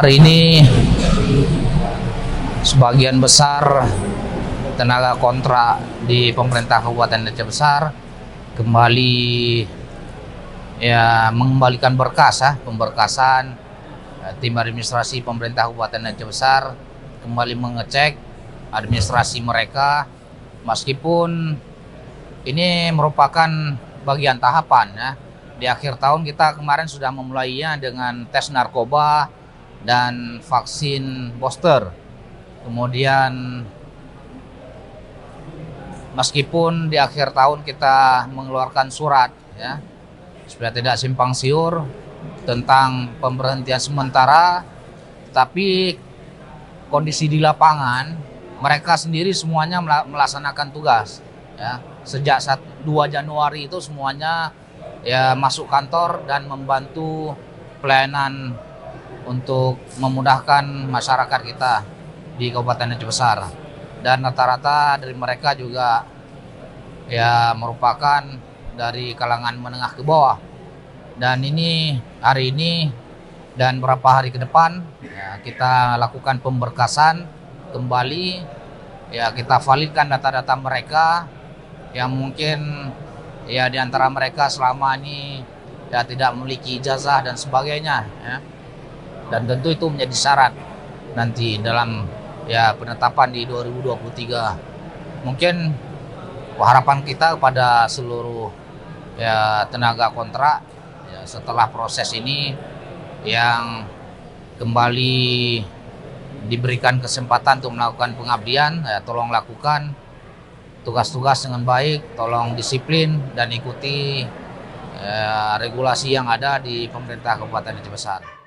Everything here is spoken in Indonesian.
Hari ini sebagian besar tenaga kontrak di pemerintah Kabupaten Aceh Besar kembali mengembalikan berkas pemberkasan. Tim administrasi pemerintah Kabupaten Aceh Besar kembali mengecek administrasi mereka, meskipun ini merupakan bagian tahapan ya. Di akhir tahun kita kemarin sudah memulainya dengan tes narkoba dan vaksin booster. Kemudian meskipun di akhir tahun kita mengeluarkan surat ya supaya tidak simpang siur tentang pemberhentian sementara, tapi kondisi di lapangan mereka sendiri semuanya melaksanakan tugas ya. Sejak 2 Januari itu semuanya ya masuk kantor dan membantu pelayanan untuk memudahkan masyarakat kita di Kabupaten Aceh Besar. Dan rata-rata dari mereka juga ya merupakan dari kalangan menengah ke bawah. Dan ini hari ini dan beberapa hari ke depan ya, kita lakukan pemberkasan kembali ya, kita validkan data-data mereka yang mungkin ya di antara mereka selama ini ya tidak memiliki ijazah dan sebagainya ya. Dan tentu itu menjadi syarat nanti dalam ya penetapan di 2023. Mungkin harapan kita kepada seluruh ya tenaga kontrak ya, setelah proses ini yang kembali diberikan kesempatan untuk melakukan pengabdian ya, tolong lakukan tugas-tugas dengan baik, tolong disiplin dan ikuti regulasi yang ada di pemerintah Kabupaten Aceh Besar.